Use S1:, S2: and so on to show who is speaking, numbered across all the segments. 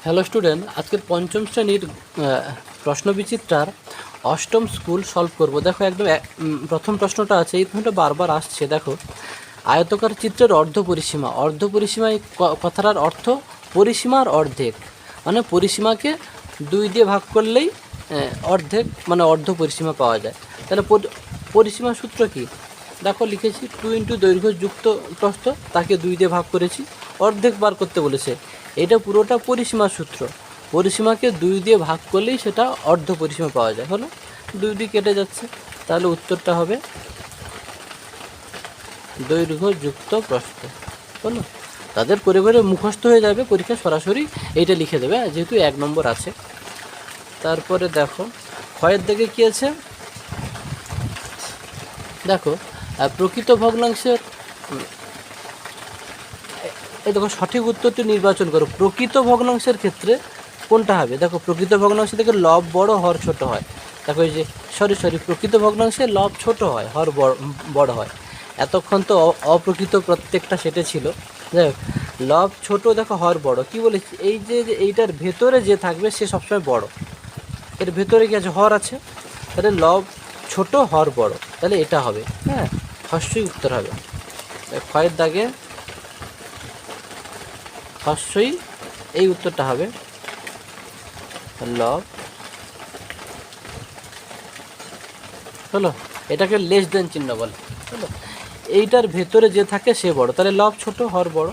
S1: Hello student, আজকের পঞ্চম শ্রেণীর প্রশ্নবিচিত্রার অষ্টম স্কুল সলভ করব। দেখো একদম প্রথম প্রশ্নটা আছে, এই প্রশ্নটা বারবার আসছে। দেখো, আয়তকার চিত্রের অর্ধ পরিসীমা। অর্ধ পরিসীমা এই কথাটার অর্থ পরিসীমার অর্ধেক, মানে পরিসীমাকে 2 দিয়ে ভাগ করলেই অর্ধেক মানে অর্ধ পরিসীমা পাওয়া যায়। তাহলে পরিসীমা সূত্র কি? দেখো লিখেছি 2 ইন্টু দৈর্ঘ্য যুক্ত প্রস্থ, তাকে 2 দিয়ে ভাগ করেছি, অর্ধেক বার করতে বলেছে। এটা পুরোটা পরিসীমার সূত্র। পরিসীমাকে 2 দিয়ে ভাগ করলেই সেটা অর্ধ পরিসীমা পাওয়া যায়। হলো 2 দিয়ে কেটে যাচ্ছে, তাহলে উত্তরটা হবে দৈর্ঘ্য যুক্ত প্রস্থ। হলো, তাদের করে করে মুখস্থ হয়ে যাবে, পরীক্ষা সরাসরি এইটা লিখে দেবে, যেহেতু 1 নম্বর আছে। তারপরে দেখো ক্ষয়ের দিকে কী আছে, দেখো প্রকৃত ভগ্নাংশের, এই দেখো সঠিক উত্তরটি নির্বাচন করো। প্রকৃত ভগ্নাংশের ক্ষেত্রে কোনটা হবে? দেখো প্রকৃত ভগ্নাংশে থেকে লব বড় হর ছোট হয়। দেখো এই যে সরি প্রকৃত ভগ্নাংশে লব ছোট হয়, হর বড় হয়। এতক্ষণ তো অপ্রকৃত প্রত্যেকটা সেটে ছিল। যাই হোক, লব ছোট, দেখো হর বড়। কি বলেছি? এই যে এইটার ভেতরে যে থাকবে সে সবসময় বড়। এর ভেতরে কি আছে? হর আছে। তাহলে লব ছোট হর বড়, তাহলে এটা হবে। হ্যাঁ, অবশ্যই উত্তর হবে। ক্ষয়ের দাগে অবশ্যই এই উত্তরটা হবে লব। হলো, এটাকে লেস দেন চিহ্ন বলে। হলো, এইটার ভেতরে যে থাকে সে বড়, তাহলে লব ছোট হর বড়।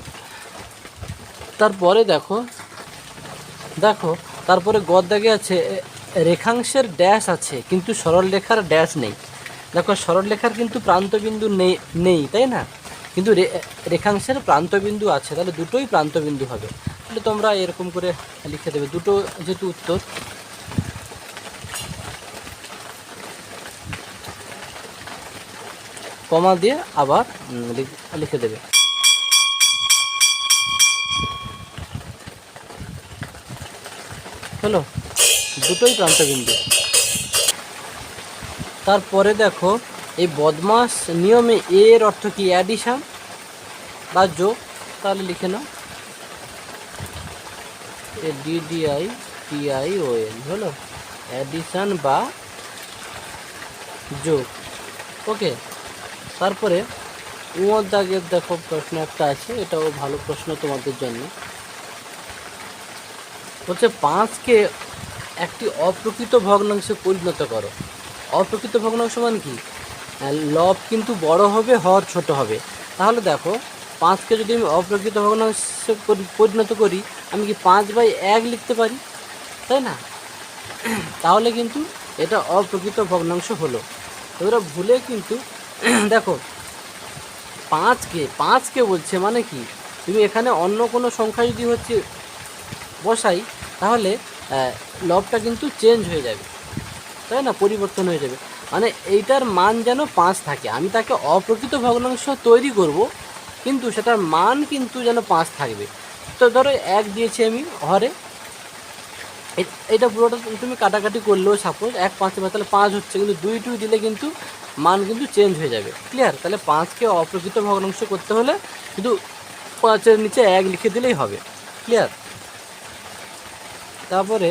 S1: তারপরে দেখো তারপরে গদ দাগে আছে রেখাংশের ড্যাশ আছে কিন্তু সরল রেখার ড্যাশ নেই। দেখো সরল রেখার কিন্তু প্রান্তবিন্দু নেই, তাই না? কিন্তু রেখাংশের প্রান্তবিন্দু আছে, তাহলে দুটোই প্রান্তবিন্দু হবে। তাহলে তোমরা এরকম করে লিখে দেবে, দুটো যেহেতু উত্তর। কমা দিয়ে আবার লিখে দেবে। হলো, দুটোই প্রান্তবিন্দু। তারপরে দেখো এই বদমাস নিয়মে এর অর্থ কি? অ্যাডিশন বা যোগ। তাহলে লিখে নাও DDITION। হলো, অ্যাডিশন বা যোগ। ওকে, তারপরে উমর দাগের দেখো প্রশ্ন একটা আছে, এটাও ভালো প্রশ্ন তোমাদের জন্য। হচ্ছে 5কে একটি অপ্রকৃত ভগ্নাংশে পরিণত করো। অপ্রকৃত ভগ্নাংশ মানে কি? লব কিন্তু বড় হবে, হর ছোট হবে। তাহলে দেখো 5কে যদি আমি অপ্রকৃত ভগ্নাংশে পরিণত করি, আমি কি 5/1 লিখতে পারি, তাই না? তাহলে কিন্তু এটা অপ্রকৃত ভগ্নাংশ হলো। এবার ভুলে কিন্তু দেখো 5কে বলছে মানে কি, তুমি এখানে অন্য কোনো সংখ্যা যদি হচ্ছে বসাই, তাহলে লবটা কিন্তু চেঞ্জ হয়ে যাবে, তাই না? পরিবর্তন হয়ে যাবে, মানে এইটার মান যেন 5 থাকে। আমি তাকে অপ্রকৃত ভগ্নাংশ তৈরি করব, কিন্তু সেটার মান কিন্তু যেন 5 থাকবে। তো ধরো 1 দিয়েছি আমি হরে, এটা পুরোটা তুমি কাটাকাটি করলেও সাপোজ 1 5 তাহলে 5 হচ্ছে, কিন্তু 2 দিলে কিন্তু মান কিন্তু চেঞ্জ হয়ে যাবে। ক্লিয়ার? তাহলে 5কে অপ্রকৃত ভগ্নাংশ করতে হলে শুধু 5-এর নিচে 1 লিখে দিলেই হবে। ক্লিয়ার? তারপরে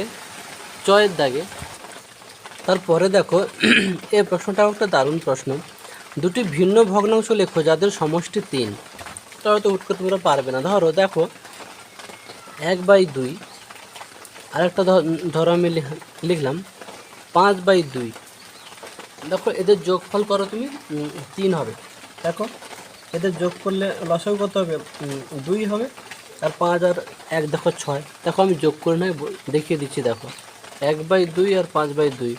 S1: চয়ের দাগে, তারপরে দেখো এই প্রশ্নটাও একটা দারুণ প্রশ্ন। দুটি ভিন্ন ভগ্নাংশ লেখো যাদের সমষ্টি 3। তাহলে তো হুট করে তোমরা পারবে না। দেখো 1/2, আরেকটা ধরো আমি লিখলাম 5/2। দেখো এদের যোগফল করো তুমি, 3 হবে। দেখো এদের যোগ করলে লসাগু কত হবে? 2 হবে। আর 5 আর 1 দেখো 6। দেখো আমি যোগ করে নয় দেখিয়ে দিচ্ছি। দেখো 1/2 আর 5/2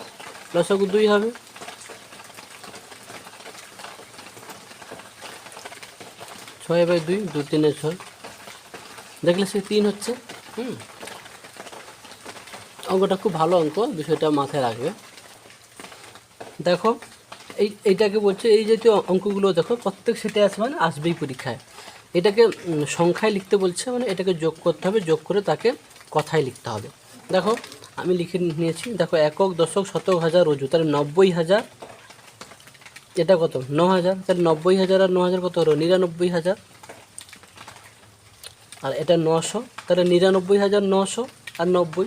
S1: লসাগু 2 হবে। 6/2, 2 3 6, দেখলে সে 3 হচ্ছে। অঙ্কটা খুব ভালো অঙ্ক, বিষয়টা মাথায় রাখবে। দেখো এইটাকে বলছে, এই জাতীয় অঙ্কগুলো দেখো প্রত্যেক সেটে আছে, মানে আসবেই পরীক্ষায়। এটাকে সংখ্যায় লিখতে বলছে, মানে এটাকে যোগ করতে হবে, যোগ করে তাকে কথায় লিখতে হবে। দেখো আমি লিখে নিয়েছি। দেখো একক, দশক, শতক, হাজার, অযু, তাহলে 90,000। এটা কত? 9,000। তাহলে 90,000 আর 9,000 কত হলো? 99,000। আর এটা 900, তাহলে 99,900। আর 90,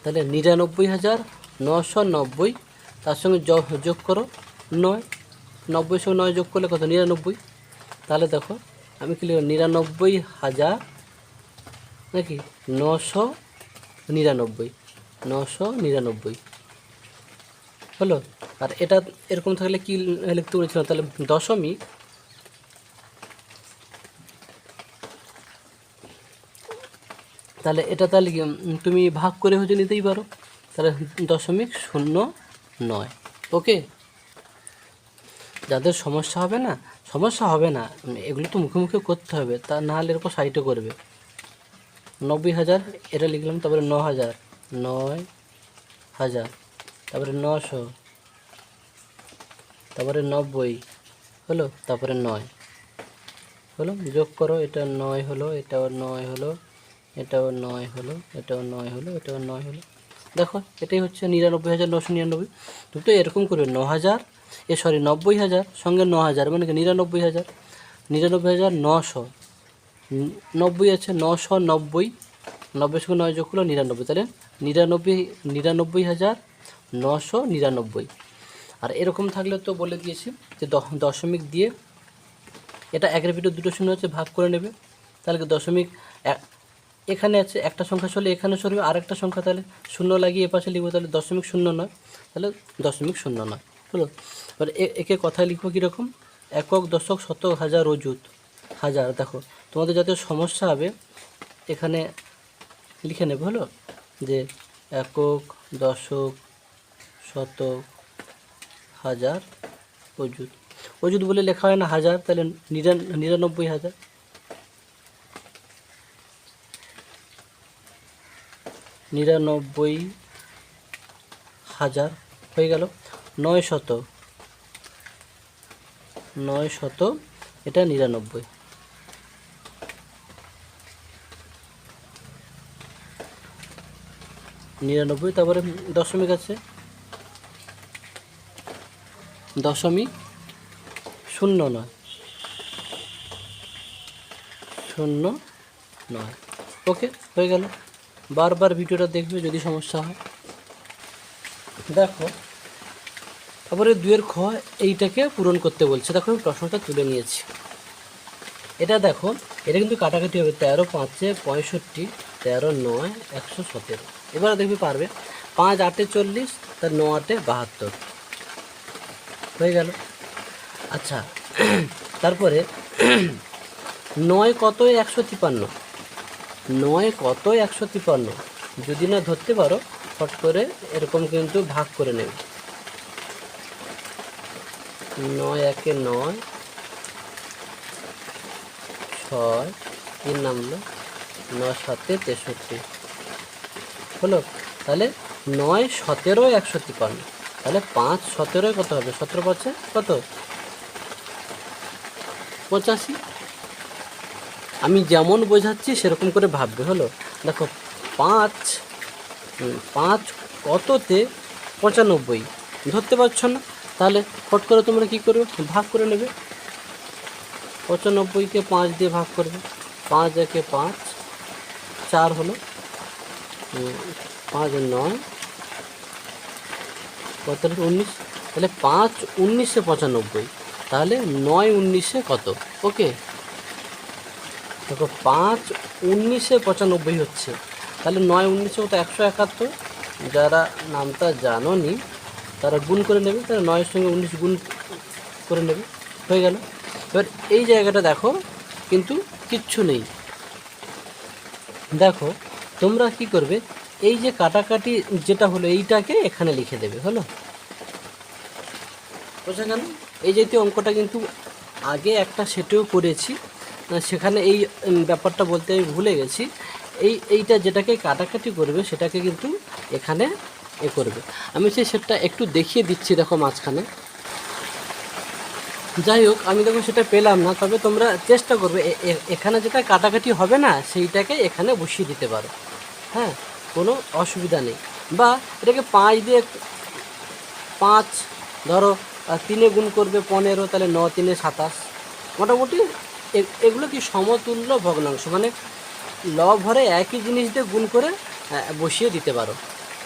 S1: তাহলে 99,990, তার সঙ্গে যোগ করো 9, 90 সঙ্গে 9 যোগ করলে কত 99। তাহলে দেখো আমি কি লিখব 99,000 নাকি 999, 999 হলো। আর এটা এরকম থাকলে কি লিখতে বলেছিলাম, তাহলে দশমিক, তাহলে এটা তাহলে তুমি ভাগ করে হচ্ছে নিতেই পারো, তাহলে 0.09। ওকে, যাদের সমস্যা হবে না এগুলো তো মুখে মুখে করতে হবে, তা না হলে এরকম সাইটে করবে। 90,000 এটা লিখলাম, তারপরে 9,000, 9,000, তারপরে 900, তারপরে 90 হলো, তারপরে 9 হলো, যোগ করো, এটা 9 হলো, এটাও 9 হলো, এটাও 9 হলো, এটাও 9 হলো, এটাও 9 হলো। দেখো এটাই হচ্ছে 99,999। তুমি তো এরকম করবে 9,000 90,000 সঙ্গে 9,000 মানে কি 99,000, 99,900, 90 আছে 990, 90 সঙ্গে 9 যোগ হলো 99, তাহলে 99,999। আর এরকম থাকলে তো বলে দিয়েছি যে দশমিক দিয়ে এটা একের ভিতরে দুটো শূন্য আছে ভাগ করে নেবে, তাহলে দশমিক এখানে আছে একটা সংখ্যা চলে এখানে সরবে, আরেকটা সংখ্যা তাহলে শূন্য লাগিয়ে এপাশে লিখবো, তাহলে 0.09, তাহলে 0.09 হলো। এবার একে কথায় লিখবো কীরকম, একক, দশক, শতক, হাজার, অযুত, হাজার। দেখো তোমাদের যাতে সমস্যা হবে এখানে লিখে নেবে হলো, যে একক, দশক, শতক, হাজার, অযুত। অযুত বলে লেখা হয় না হাজার, তাহলে 99,000, 99,000 হয়ে গেল। 900, এটা 99, 99, তারপরে দশমিক আছে 0.09, 0.09। ওকে, হয়ে গেল। বারবার ভিডিওটা দেখবে যদি সমস্যা হয়। দেখো তারপরে 2-এর খ, এইটাকে পূরণ করতে বলছে। দেখো আমি প্রশ্নটা তুলে নিয়েছি, এটা দেখো এটা কিন্তু কাটাকাটি হবে, 13 5 65, 13 9 117। এবারে দেখবি পারবে, 5 8 40, তার 9 8 72 হয়ে গেল। আচ্ছা তারপরে 9 কত 153, 9 কত 153, যদি না ধরতে পারো ফট করে এরকম কিন্তু ভাগ করে নেবে, 9 একে 9, 6 3 নামলো, 9 7 63 হলো। তাহলে 9 17 153, তাহলে 5 17 কত হবে, 17 পাচ্ছে কত 85। আমি যেমন বোঝাচ্ছি সেরকম করে ভাববে হলো। দেখো 5 কততে 95 ধরতে পারছো না, তাহলে ফট করে তোমরা কী করবে, ভাগ করে নেবে, 95কে 5 দিয়ে ভাগ করবে, 5 একে 5, 4 হলো, 5 9 45 19, তাহলে 5 19 95, তাহলে 9 19 কত। ওকে, দেখো 5 19 95 হচ্ছে, তাহলে 9 19 কত 171। যারা নামটা জানো নি তারা গুণ করে নেবে, তাহলে 9-এর সঙ্গে 19 গুণ করে নেবে, হয়ে গেল। এবার এই জায়গাটা দেখো কিন্তু কিচ্ছু নেই। দেখো তোমরা কি করবে, এই যে কাটাকাটি যেটা হলো এইটাকে এখানে লিখে দেবে হলো, বোঝা গেল। এই জাতীয় অঙ্কটা কিন্তু আগে একটা সেটেও করেছি, সেখানে এই ব্যাপারটা বলতে আমি ভুলে গেছি। এইটা যেটাকে কাটাকাটি করবে সেটাকে কিন্তু এখানে করবে। আমি সেই সেটটা একটু দেখিয়ে দিচ্ছি, দেখো মাঝখানে। যাই হোক আমি দেখো সেটা পেলাম না, তবে তোমরা চেষ্টা করবে এখানে যেটা কাটাকাটি হবে না সেইটাকে এখানে বসিয়ে দিতে পারো, হ্যাঁ, কোনো অসুবিধা নেই। বা এটাকে 5 দিয়ে 5 ধরো 3-এ গুণ করবে 15, তাহলে 9 3 27। মোটামুটি এগুলো কি সমতুল্য ভগ্নাংশ, মানে ভরে একই জিনিস দিয়ে গুণ করে বসিয়ে দিতে পারো।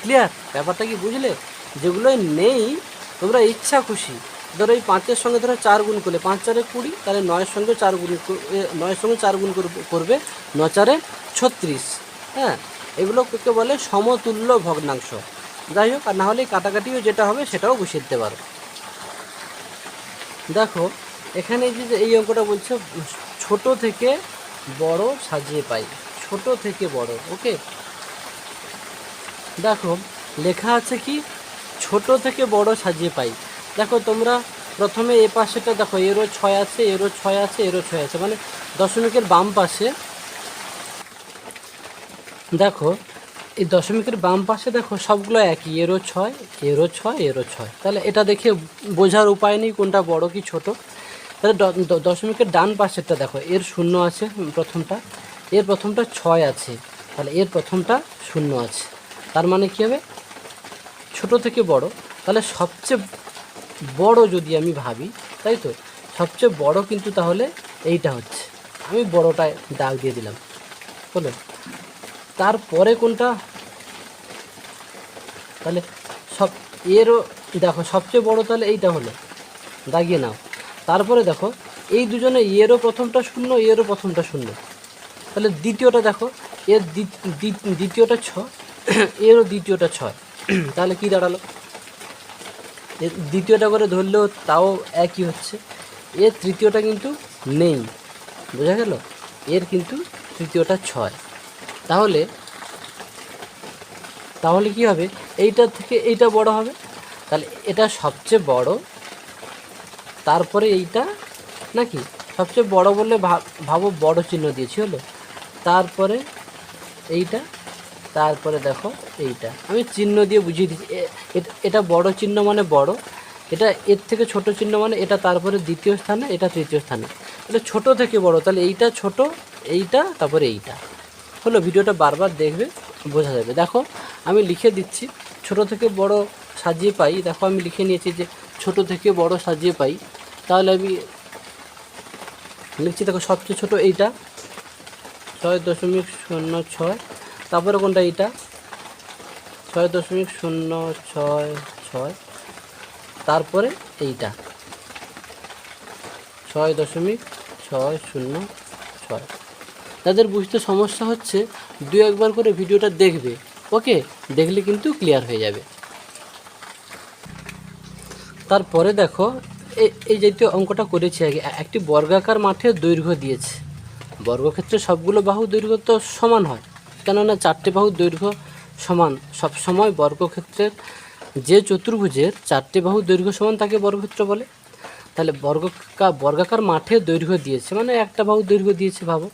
S1: ক্লিয়ার? ব্যাপারটা কি বুঝলে? যেগুলো নেই তোমরা ইচ্ছা খুশি, ধরো এই 5-এর সঙ্গে ধরো 4 গুণ করলে 5 4 20, তাহলে 9-এর সঙ্গে 4 গুণ 9-এর সঙ্গে 4 গুণ করবে 9 4 36। হ্যাঁ, এগুলোকে বলে সমতুল্য ভগ্নাংশ। যাই হোক, আর না হলে কাটাকাটিও যেটা হবে সেটাও বসিয়ে দিতে পারো। দেখো এখানে যে এই অঙ্কটা বলছে ছোট থেকে বড় সাজিয়ে পাই, ছোট থেকে বড়। ওকে, দেখো লেখা আছে কি ছোট থেকে বড় সাজিয়ে পাই। দেখো তোমরা প্রথমে এ পাশেটা দেখো, এরও 6 আছে, এরও 6 আছে, এরও 6 আছে, মানে দশমিকের বাম পাশে দেখো, এই দশমিকের বাম পাশে দেখো সবগুলো একই, এরও 6, এরও 6, এরও 6। তাহলে এটা দেখে বোঝার উপায় নেই কোনটা বড় কি ছোট। তাহলে দশমিকের ডান পাশেরটা দেখো, এর 0 আছে প্রথমটা, এর প্রথমটা 6 আছে, তাহলে এর প্রথমটা 0 আছে। তার মানে কী হবে? ছোট থেকে বড়। তাহলে সবচেয়ে বড় যদি আমি ভাবি, তাই তো, সবচেয়ে বড় কিন্তু তাহলে এইটা হচ্ছে, আমি বড়টায় দাগ দিয়ে দিলাম। বলো তারপরে কোনটা? তাহলে এরও দেখো সবচেয়ে বড় তাহলে এইটা হলো, দাগিয়ে নাও। তারপরে দেখো এই দুজনে, এরও প্রথমটা 0, এরও প্রথমটা 0, তাহলে দ্বিতীয়টা দেখো, এর দ্বিতীয়টা 6, এরও দ্বিতীয়টা 6, তাহলে কি দাঁড়ালো? এর দ্বিতীয়টা করে ধরলেও তাও একই হচ্ছে। এর তৃতীয়টা কিন্তু নেই, বোঝা গেল? এর কিন্তু তৃতীয়টা 6। তাহলে কি হবে? এইটা থেকে এইটা বড় হবে, তাহলে এটা সবচেয়ে বড়, তারপরে এইটা নাকি সবচেয়ে বড় বললে ভাবো বড় চিহ্ন দিয়েছি, হলো, তারপরে এইটা, তারপরে দেখো এইটা, আমি চিহ্ন দিয়ে বুঝিয়ে দিচ্ছি। এটা বড় চিহ্ন মানে বড়, এটা এর থেকে ছোট চিহ্ন মানে এটা তারপরে দ্বিতীয় স্থানে, এটা তৃতীয় স্থানে। তাহলে ছোট থেকে বড়, তাহলে এইটা ছোট, এইটা, তারপরে এইটা হলো। ভিডিওটা বারবার দেখবে, বোঝা যাবে। দেখো আমি লিখে দিচ্ছি, ছোট থেকে বড় সাজিয়ে পাই। দেখো আমি লিখে নিয়েছি যে ছোট থেকে বড় সাজিয়ে পাই। তাহলে আমি লিখছি, দেখো সবচেয়ে ছোট এইটা 6.06, তারপরে কোনটা? এইটা 6.066, তারপরে এইটা 6.606। যাদের বুঝতে সমস্যা হচ্ছে 2-1বার করে ভিডিওটা দেখবে। ওকে, দেখলে কিন্তু ক্লিয়ার হয়ে যাবে। তারপরে দেখো এই জাতীয় অঙ্কটা করেছি আগে। একটি বর্গাকার মাঠে দৈর্ঘ্য দিয়েছে। বর্গক্ষেত্রে সবগুলো বাহু দৈর্ঘ্য তো সমান হয়, কেননা 4টে বাহুর দৈর্ঘ্য সমান। সবসময় বর্গক্ষেত্রের যে চতুর্ভুজের 4টে বাহুর দৈর্ঘ্য সমান তাকে বর্গক্ষেত্র বলে। তাহলে বর্গাকার মাঠে দৈর্ঘ্য দিয়েছে মানে একটা বাহুর দৈর্ঘ্য দিয়েছে। ভাবো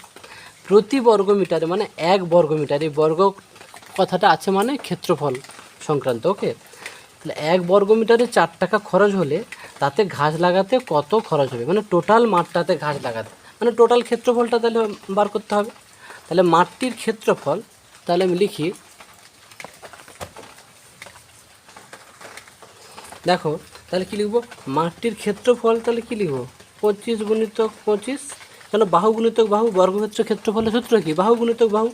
S1: প্রতি বর্গমিটারে, মানে 1 বর্গমিটার, এই বর্গ কথাটা আছে মানে ক্ষেত্রফল সংক্রান্ত। ওকে, তাহলে 1 বর্গমিটারে 4 টাকা খরচ হলে তাতে ঘাস লাগাতে কত খরচ হবে? মানে টোটাল মাঠটাতে ঘাস লাগাতে, মানে টোটাল ক্ষেত্রফলটা তাহলে বার করতে হবে। তাহলে মাঠটির ক্ষেত্রফল, তাহলে আমি লিখি, দেখো তাহলে কী লিখবো? মাঠটির ক্ষেত্রফল তাহলে কী লিখবো? 25 গুণিতক 25, কেন বাহু গুণিতক বাহু, বর্গক্ষেত্র ক্ষেত্রফলের সূত্র কি? বাহু গুণিতক বাহু।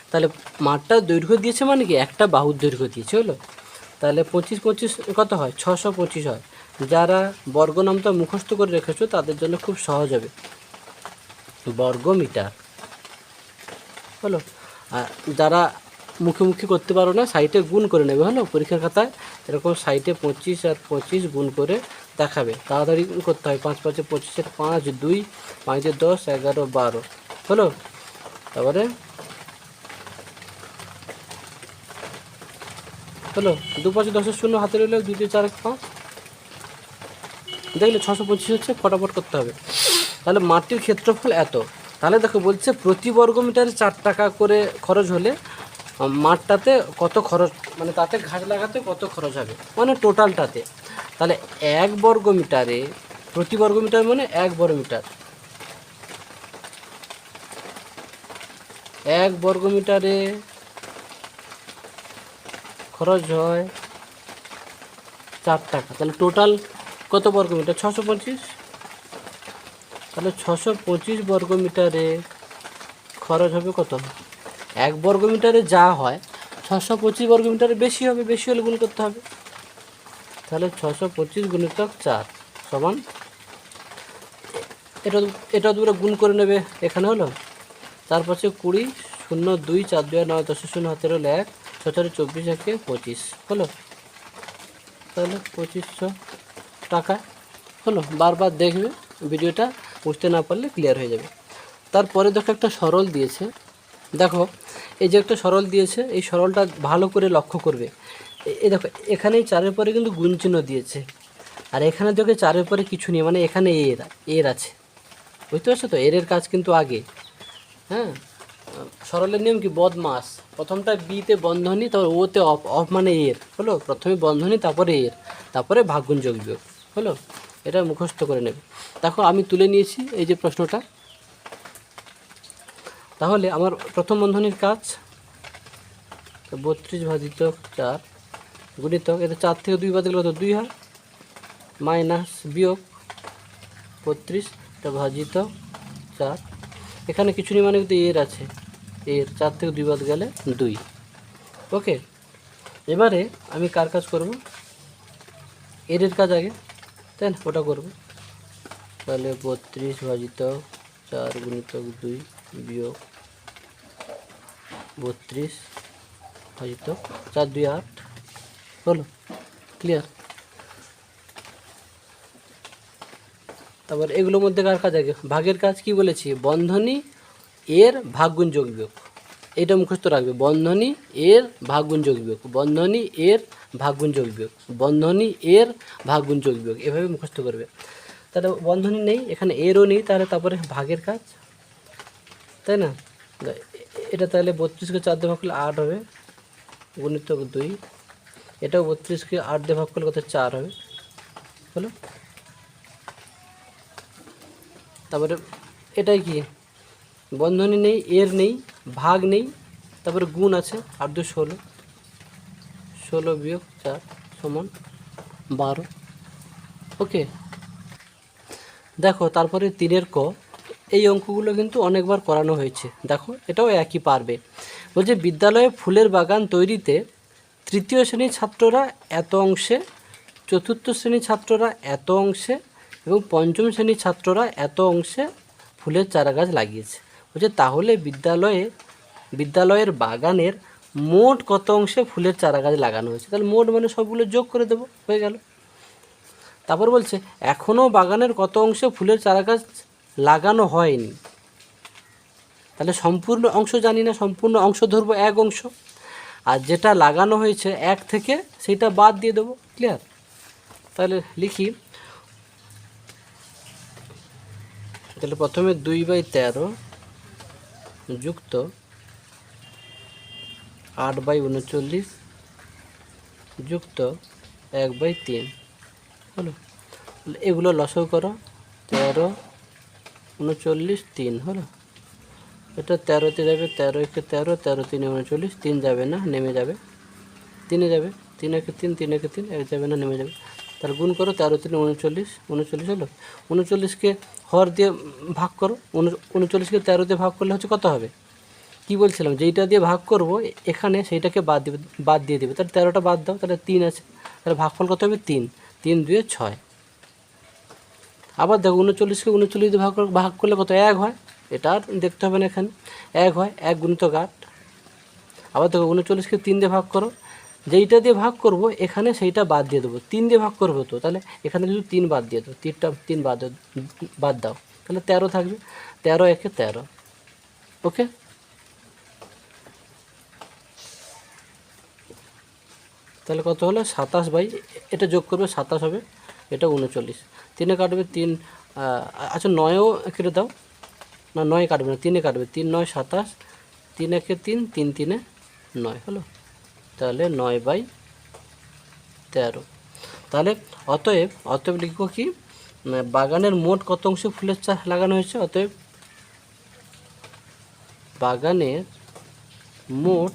S1: তাহলে মাঠটার দৈর্ঘ্য দিয়েছে মানে কি একটা বাহুর দৈর্ঘ্য দিয়েছে, হলো। তাহলে 25 কত হয়? 625 হয়। যারা বর্গনামটা মুখস্থ করে রেখেছো তাদের জন্য খুব সহজ হবে, বর্গমিটার, হলো। আর যারা মুখে করতে পারো না, সাইটে গুণ করে নেবে, হলো। পরীক্ষার খাতায় এরকম সাইটে 25 আর 25 গুণ করে দেখাবে। তাড়াতাড়ি করতে হয়। 5 5 25, 5 2, 5 10, 11 12, হলো। তারপরে হলো 2 5 10 0 হাতে রইল, 2 2 4 5, দেখলে 625 হচ্ছে। ফটাফট করতে হবে। তাহলে মাটির ক্ষেত্রফল এত। তাহলে দেখো বলছে প্রতি বর্গমিটারে 4 টাকা করে খরচ হলে মাঠটাতে কত খরচ, মানে তাতে ঘাস লাগাতে কত খরচ হবে, মানে টোটালটাতে। তাহলে 1 বর্গমিটারে, প্রতি বর্গমিটার মানে 1 বর্গমিটার, 1 বর্গমিটারে খরচ হয় 4 টাকা। তাহলে টোটাল কত বর্গমিটার? 625। তাহলে 625 বর্গমিটারে খরচ হবে কত? 1 বর্গমিটারে যা হয় 625 বর্গমিটারে বেশি হবে, বেশি হলে গুণ করতে হবে। তাহলে 625 গুণিতক 4 সমান, এটা এটা দুটো গুণ করে নেবে, এখানে হলো 4 পাঁচে 20, 0 2 4 2 9 10 0 হাতের হলো 1, 6 4 24 একে 25 হলো। তাহলে 2500 টাকা হলো। বারবার দেখবে ভিডিওটা, বুঝতে না পারলে ক্লিয়ার হয়ে যাবে। তারপরে দেখো একটা সরল দিয়েছে, দেখো এই যে একটা সরল দিয়েছে, এই সরলটা ভালো করে লক্ষ্য করবে। এই দেখো এখানেই 4-এর পরে কিন্তু গুণ চিহ্ন দিয়েছে, আর এখানে দেখো 4-এর পরে কিছু নেই, মানে এখানে এর আছে, বুঝতে পারছো তো? এর কাজ কিন্তু আগে। হ্যাঁ, সরলের নিয়ম কি? বদমাস, প্রথমটা বিতে বন্ধনী, তারপর ওতে অফ, অফ মানে এর হলো, প্রথমে বন্ধনী তারপরে এর, তারপরে ভাগগুণ যোগ বিয়োগ হলো। এটা মুখস্থ করে নেবে। দেখো আমি তুলে নিয়েছি এই যে প্রশ্নটা। তাহলে আমার প্রথম বন্ধনীর কাজ 32 ভাজিত 4 গুণিতক, এটা 4 থেকে 2 বাদ দিলে তো 2 হয়, মাইনাস বিয়োগ 32 এটা ভাজিত 4, এখানে কিছু নেই মানে কিন্তু এর আছে, এর 4 থেকে 2 বাদ গেলে 2। ওকে, এবারে আমি কার কাজ করব? এর কাজ আগে, তাই না? ওটা করব। তাহলে 32 ভাজিত 4 গুণিতক 2 বিয়োগ 32 ভাজিত 4 2 8 হলো। ক্লিয়ার? তারপর এগুলোর মধ্যে কার কাজ আগে? ভাগের কাজ কি বলেছি? বন্ধনী এর ভাগগুণ যোগ বিয়োগ, এটা মুখস্থ রাখবে। বন্ধনী এর ভাগগুণ যোগ বিয়োগ, বন্ধনী এর ভাগগুণ যোগ বিয়োগ, বন্ধনী এর ভাগগুণ যোগ বিয়োগ, এভাবে মুখস্থ করবে। তাহলে বন্ধনী নেই, এখানে এরও নেই, তাহলে তারপরে ভাগের কাজ, তাই না? এটা তাহলে 32কে 4 দিয়ে ভাগ করলে 8 হবে, গুণিতক 2, এটাও 32কে 8 দিয়ে ভাগ করলে কত? 4 হবে হলো। তারপরে এটাই কি? বন্ধনী নেই, এর নেই, ভাগ নেই, তারপরে গুণ আছে, 8 2 16, 16 বিয়োগ 4 সমান 12। ওকে, দেখো তারপরে 3-এর ক, এই অঙ্কগুলো কিন্তু অনেকবার করানো হয়েছে, দেখো এটাও একই পারবে। বলছে বিদ্যালয়ে ফুলের বাগান তৈরিতে তৃতীয় শ্রেণীর ছাত্ররা এত অংশে, চতুর্থ শ্রেণীর ছাত্ররা এত অংশে এবং পঞ্চম শ্রেণীর ছাত্ররা এত অংশে ফুলের চারাগাছ লাগিয়েছে। বলছে তাহলে বিদ্যালয়ের বাগানের মোট কত অংশে ফুলের চারাগাছ লাগানো হয়েছে? তাহলে মোট মানে সবগুলো যোগ করে দেবো, হয়ে গেল। তারপর বলছে এখনও বাগানের কত অংশে ফুলের চারাগাছ লাগানো হয়নি? তাহলে সম্পূর্ণ অংশ জানি না, সম্পূর্ণ অংশ ধরবো 1 অংশ, আর যেটা লাগানো হয়েছে 1 থেকে সেটা বাদ দিয়ে দেবো। ক্লিয়ার? তাহলে লিখি, তাহলে প্রথমে 2/13 যুক্ত 8/39 যুক্ত 1/3 হলো। এগুলো লসাগু করো, 13 39 3 হলো। এটা 13তে যাবে, 13 একে 13, 13 3 39, 3 যাবে না, নেমে যাবে, 3-এ যাবে, 3 একে 3, 3 একে 3, 1 যাবে না, নেমে যাবে। তাহলে গুণ করো, 13 3 39, 39 হলো। 39কে হর দিয়ে ভাগ করো, 39কে 13 দিয়ে ভাগ করলে হচ্ছে কত হবে? কি বলছিলাম, যেইটা দিয়ে ভাগ করব এখানে সেইটাকে বাদ দিয়ে দেবে। তাহলে 13টা বাদ দাও, তাহলে 3 আছে, তাহলে ভাগফল কত হবে? 3, 3 2 6। আবার দেখো 39কে 39 দিয়ে ভাগ করলে কত? 1 হয়, এটা আর দেখতে হবে না, এখানে 1 হয়, 1 গুণিতক 8। আবার দেখো 39কে 3 দিয়ে ভাগ করো, যেইটা দিয়ে ভাগ করব এখানে সেইটা বাদ দিয়ে দেবো, 3 দিয়ে ভাগ করবো তো, তাহলে এখানে কিন্তু 3 বাদ দিয়ে দেবো, 3 বাদ দাও, তাহলে 13 থাকবে, 13 একে 13। ওকে, তাহলে কত হলো? 27 এটা যোগ করবে 27 হবে, এটা 39, 3-এ কাটবে 3, আচ্ছা 9-এও কেটে দাও, না 9 কাটবে না, 3-এ কাটবে, 3 9 27, 3 একে 3, 3 3-এ 9 হলো। তাহলে 9/13। তাহলে অতএব লিখবো কি, বাগানের মোট কত অংশে ফুলের চাষ লাগানো হয়েছে? অতএব বাগানের মোট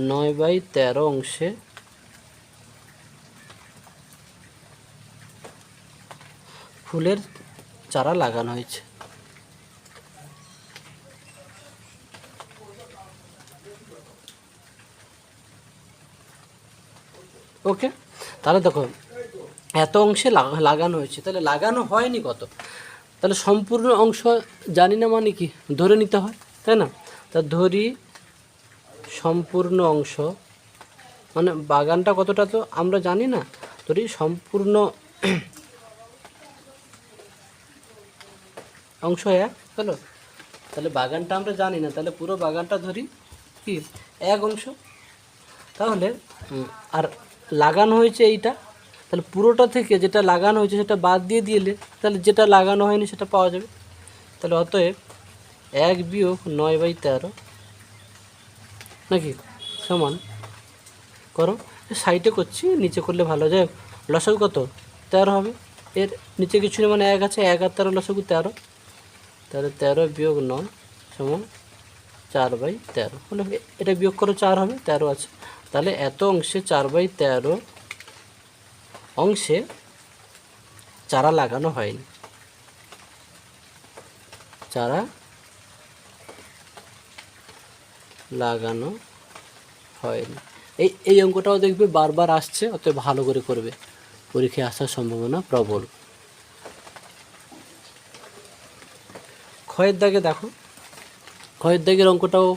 S1: 9/13 অংশে ফুলের চারা লাগানো হয়েছে। ওকে, তাহলে দেখো এত অংশে লাগানো হয়েছে, তাহলে লাগানো হয়নি কত, তাহলে সম্পূর্ণ অংশ জানি না মানে কি ধরে নিতে হয়, তাই না? তা ধরি সম্পূর্ণ অংশ, মানে বাগানটা কতটা তো আমরা জানি না, ধরি সম্পূর্ণ অংশ এক হলো, তাহলে বাগানটা আমরা জানি না, তাহলে পুরো বাগানটা ধরি কি এক অংশ। তাহলে আর লাগানো হয়েছে এইটা, তাহলে পুরোটা থেকে যেটা লাগানো হয়েছে সেটা বাদ দিয়ে দিলে তাহলে যেটা লাগানো হয়নি সেটা পাওয়া যাবে। তাহলে অতএব 1-9/13 নাকি সমান করো, সাইডে করছি, নিচে করলে ভালো যায়। লসাগু কত 13 হবে, এর নিচে কিছু নেই, মানে 1 আছে, 1 আর 13 লসাগু 13, তাহলে 13-9 সমান 4/13 হলো। এটা বিয়োগ করো 4 হবে, 13 আছে, তাহলে এত অংশে 4/13 অংশে চারা লাগানো হয়নি, চারা লাগানো হয়নি। এই অঙ্কটাও দেখবে বারবার আসছে, অতএব ভালো করে করবে, পরীক্ষায় আসার সম্ভাবনা প্রবল। ক্ষয়ের দাগে দেখো, ক্ষয়ের দাগের অঙ্কটাও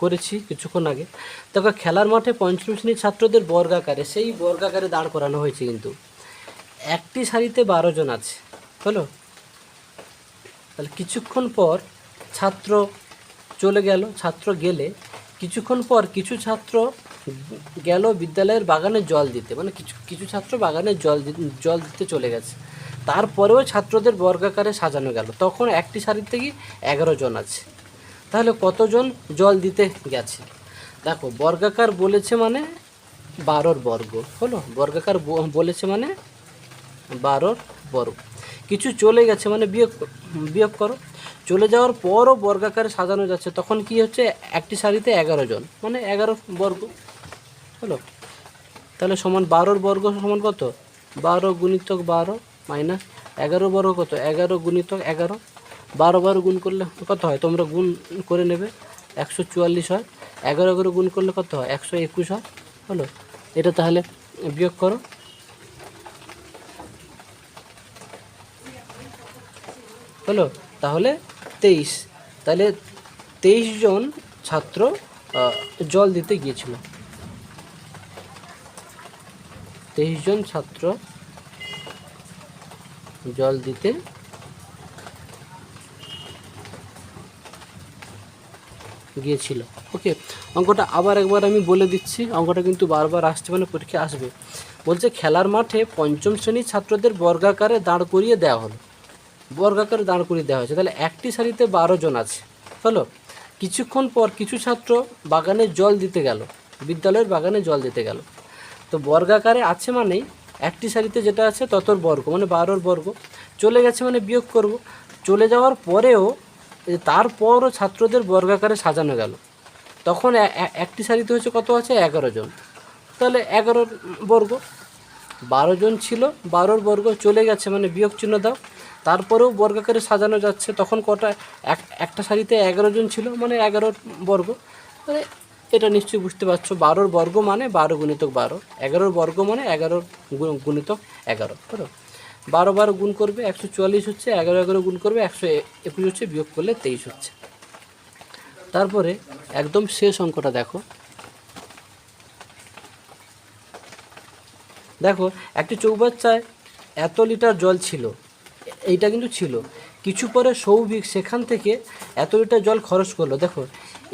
S1: করেছি কিছুক্ষণ আগে। দেখো খেলার মাঠে পঞ্চম শ্রেণীর ছাত্রদের বর্গাকারে, সেই বর্গাকারে দাঁড় করানো হয়েছে, কিন্তু একটি সারিতে 12 জন আছে হলো। তাহলে কিছুক্ষণ পর ছাত্র চলে গেল, ছাত্র গেলে কিছুক্ষণ পর কিছু ছাত্র গেল বিদ্যালয়ের বাগানে জল দিতে, মানে কিছু ছাত্র বাগানে জল দিতে চলে গেছে, তারপরেও ছাত্রদের বর্গাকারে সাজানো গেল, তখন একটি সারি থেকে 11 জন আছে। তাহলে কতজন জল দিতে গেছে? দেখো বর্গাকার বলেছে মানে 12 বর্গ হলো, বর্গাকার বলেছে মানে 12 বর্গ। কিছু চলে গেছে মানে বিয়োগ করো, চলে যাওয়ার পরও বর্গাকারে সাজানো যাচ্ছে, তখন কি হচ্ছে একটি সারিতে 11 জন, মানে 11 বর্গ হলো। তাহলে সমান 12 বর্গ সমান কত, 12 গুণিতক 12 মাইনাস 11 বর্গ কত, 11 গুণিতক 11, 12 গুণ করলে কত হয় তোমরা গুণ করে নেবে, 144 হয়, 11 গুণ করলে কত হয় 121 হয় হলো। এটা তাহলে বিয়োগ করো, হলো তাহলে 23, তাহলে 23 জন ছাত্র জল দিতে গিয়েছিল, 23 জন ছাত্র জল দিতে গিয়েছিল। ওকে, অঙ্কটা আবার একবার আমি বলে দিচ্ছি, অঙ্কটা কিন্তু বারবার আসছে, মানে পরীক্ষা আসবে। বলছে খেলার মাঠে পঞ্চম শ্রেণীর ছাত্রদের বর্গাকারে দাঁড় করিয়ে দেওয়া হলো, বর্গাকারে দাঁড় করিয়ে দেওয়া হয়েছে, তাহলে একটি সারিতে 12 জন আছে হলো। কিছুক্ষণ পর কিছু ছাত্র বাগানে জল দিতে গেল, বিদ্যালয়ের বাগানে জল দিতে গেল, তো বর্গাকারে আছে মানেই একটি সারিতে যেটা আছে ততর বর্গ, মানে 12 বর্গ, চলে গেছে মানে বিয়োগ করব, চলে যাওয়ার পরেও তারপরও ছাত্রদের বর্গাকারে সাজানো গেল, তখন একটি সারিতে হচ্ছে কত আছে 11 জন, তাহলে 11 বর্গ, 12 জন ছিল, 12 বর্গ চলে গেছে মানে বিয়োগ চিহ্ন দাও, তারপরেও বর্গাকারে সাজানো যাচ্ছে, তখন কটা একটা সারিতে 11 জন ছিল, মানে 11 বর্গ। তাহলে এটা নিশ্চয়ই বুঝতে পারছো, 12 বর্গ মানে 12 গুণিতক 12, 11 বর্গ মানে 11 গুণিতক 11 হলো। 12 গুণ করবে 144 হচ্ছে, 11 গুণ করবে 121 হচ্ছে, বিয়োগ করলে 23 হচ্ছে। তারপরে একদম শেষ অঙ্কটা দেখো, দেখো একটি চৌবাচ্চায় এত লিটার জল ছিল, এইটা কিন্তু ছিল, কিছু পরে সৌভিক সেখান থেকে এত লিটার জল খরচ করলো। দেখো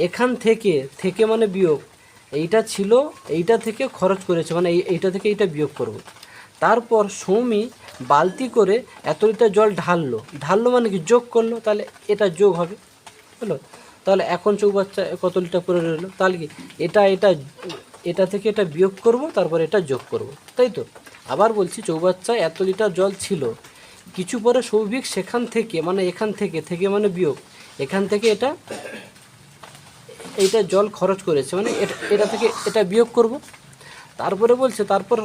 S1: এখান থেকে মানে বিয়োগ, এইটা ছিল, এইটা থেকে খরচ করেছে, মানে এইটা থেকে এইটা বিয়োগ করব। তারপর সৌমি বালতি করে এত লিটার জল ঢাললো মানে কি যোগ করলো, তাহলে এটা যোগ হবে হলো। তাহলে এখন চৌবাচ্চা কত লিটার পরে রইলো, তাহলে কি এটা থেকে এটা বিয়োগ করব, তারপর এটা যোগ করব, তাই তো। আবার বলছি চৌবাচ্চায় এত লিটার জল ছিল, কিছু পরে সৌভিক সেখান থেকে মানে এখান থেকে মানে বিয়োগ, এখান থেকে এইটা জল খরচ করেছে, মানে এটা থেকে এটা বিয়োগ করব। তারপরে বলছে তারপর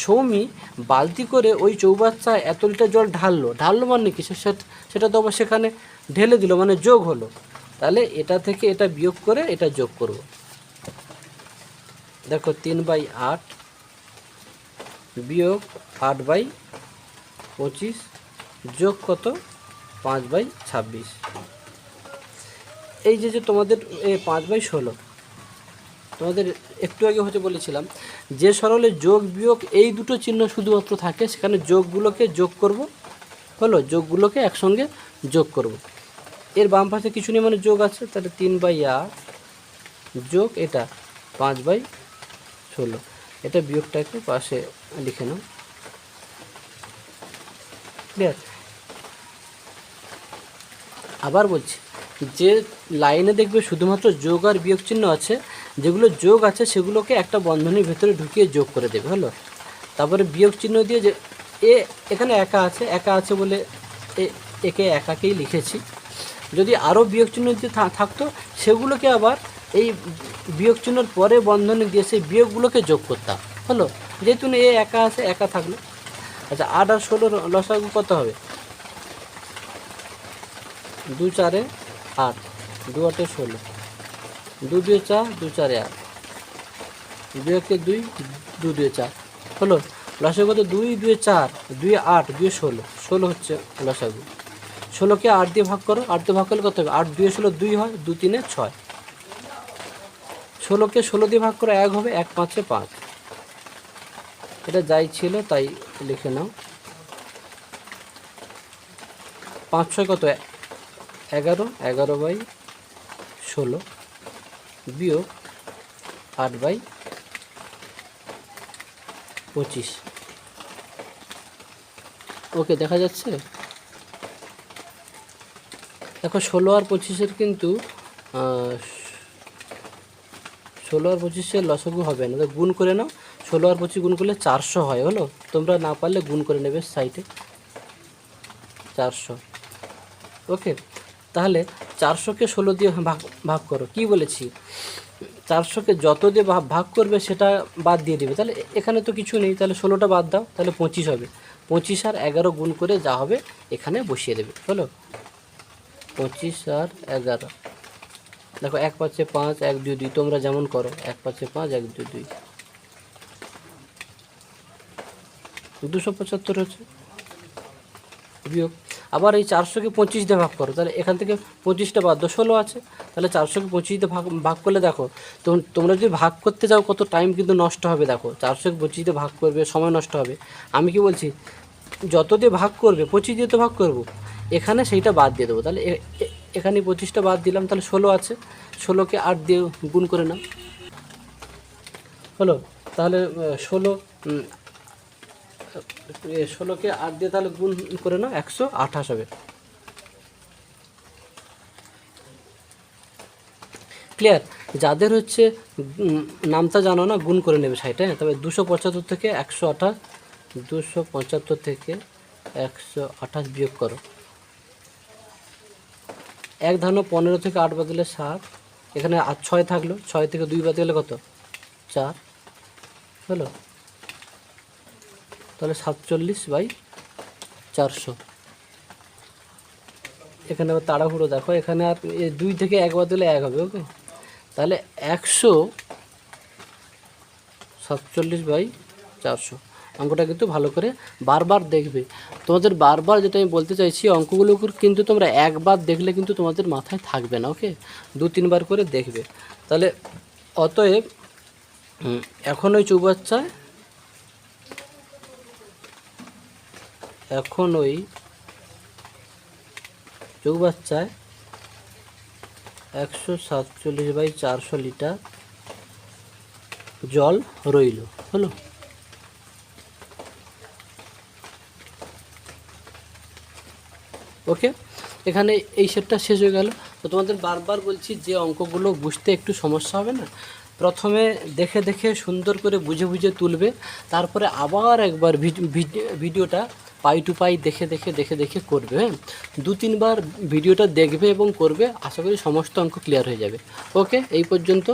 S1: সৌমি বালতি করে ওই চৌবাচ্চায় এত লিটার জল ঢাললো মানে কি সেটা তো আবার সেখানে ঢেলে দিল, মানে যোগ হলো, তাহলে এটা থেকে এটা বিয়োগ করে এটা যোগ করব। দেখো 3/8 বিয়োগ 8/25 যোগ কত 5/26। এই যে তোমাদের 5/16, তোমাদের একটু আগে হচ্ছে বলেছিলাম যে সরলে যোগ বিয়োগ এই দুটো চিহ্ন শুধুমাত্র থাকে, সেখানে যোগগুলোকে যোগ করব, হলো যোগগুলোকে একসঙ্গে যোগ করব। এর বাম পাশে কিছু নেই মানে যোগ আছে, তাহলে 3/8 যোগ এটা 5/16, এটা বিয়োগটাকে পাশে লিখে নাও। ক্লিয়ার? আবার বলছি, যে লাইনে দেখবে শুধুমাত্র যোগ আর বিয়োগ চিহ্ন আছে, যেগুলো যোগ আছে সেগুলোকে একটা বন্ধনীর ভেতরে ঢুকিয়ে যোগ করে দেবে, হলো। তারপরে বিয়োগ চিহ্ন দিয়ে যে এখানে একা আছে বলে একে একাকেই লিখেছি। যদি আরও বিয়োগ চিহ্ন দিয়ে থাকতো সেগুলোকে আবার এই বিয়োগ চিহ্নর পরে বন্ধনী দিয়ে সেই বিয়োগগুলোকে যোগ করতাম, হলো। যেহেতু একা আছে একা থাকলো। আচ্ছা, 8 আর 16 লসাগু কত হবে? 2 4 8, 2 8 16, 2 2 4, 2 4 8, 2 1 2, 2 2 4, হলো। লসাগু কত? 2 2 4, 2 8, 2 16, 16 হচ্ছে লসাগু। 16কে 8 দিয়ে ভাগ করো, 8 দিয়ে ভাগ করলে কত হবে? 8 2 16 2 হয়, 2 3 6। 16কে 16 দিয়ে ভাগ করো 1 হবে, 1 5 5। এটা যাই ছিল তাই লিখে নাও। 5 6 কত? 11, 11/16 বিয়োগ 8/25। ওকে, দেখা যাচ্ছে? দেখো 16 আর 25-এর কিন্তু 16 আর 25-এর লসাগু হবে না, তো গুণ করে নাও। 16 আর 25 গুণ করলে 400 হয়, হলো। তোমরা না পারলে গুণ করে নেবে সাইডে, 400। ওকে, তাহলে 400কে 16 দিয়ে ভাগ করো। কি বলেছি? 400কে যত দিয়ে ভাগ করবে সেটা বাদ দিয়ে দেবে। তাহলে এখানে তো কিছু নেই, তাহলে 16টা বাদ দাও, তাহলে 25 হবে। 25 আর 11 গুণ করে যা হবে এখানে বসিয়ে দেবে, হলো। 25 আর 11, দেখো 1 5 5, 1 2 2, তোমরা যেমন করো 1 5 5, 1 2 2, 275 হচ্ছে বিয়োগ। আবার এই 400কে 25 দিয়ে ভাগ করো, তাহলে এখান থেকে 25টা বাদ দাও, 16 আছে। তাহলে 400কে 25 দিয়ে ভাগ করলে দেখো তোমরা যদি ভাগ করতে যাও কত টাইম কিন্তু নষ্ট হবে। দেখো 400কে 25 দিয়ে ভাগ করবে, সময় নষ্ট হবে। আমি কি বলছি, যত দিয়ে ভাগ করবে 25 দিয়ে তো ভাগ করব, এখানে সেইটা বাদ দিয়ে দেবো। তাহলে এখানে 25টা বাদ দিলাম, তাহলে 16 আছে। 16কে 8 দিয়ে গুণ করে নাও, হলো। তাহলে 16কে 8 দিয়ে তাহলে গুণ করে নাও, 128 হবে। ক্লিয়ার? যাদের হচ্ছে নামটা জানো না, গুণ করে নেবে সাইডে। তবে 275 থেকে 128, 275 থেকে 128 বিয়োগ করো। 1 ধানো 15 থেকে 8 বাদ দিলে 7, এখানে 6 থাকলো, 6 থেকে 2 বাদ দিলে কত? 4, হলো। তাহলে 47/400। এখানে আবার তাড়াহুড়ো দেখো, এখানে আর 2 থেকে 1 বাদ দিলে 1 হবে। ওকে, তাহলে 147/400। অঙ্কটা কিন্তু ভালো করে বারবার দেখবে। তোমাদের বারবার যেটা আমি বলতে চাইছি, অঙ্কগুলো কিন্তু তোমরা একবার দেখলে কিন্তু তোমাদের মাথায় থাকবে না। ওকে, 2-3 বার করে দেখবে। তাহলে অতএব এখন ওই চৌবাচ্চায়, এখন ওই চৌবাচ্চায় 147/400 লিটার জল রইল, হলো। ওকে, এখানে এই সেটটা শেষ হয়ে গেল। তো তোমাদের বারবার বলছি যে অঙ্কগুলো বুঝতে একটু সমস্যা হবে না, প্রথমে দেখে দেখে সুন্দর করে বুঝে বুঝে তুলবে, তারপরে আবার একবার ভিডিওটা পাই টু পাই দেখে দেখে করবে। হ্যাঁ, 2-3 বার ভিডিওটা দেখবে এবং করবে, আশা করি সমস্ত অঙ্ক ক্লিয়ার হয়ে যাবে। ওকে, এই পর্যন্ত।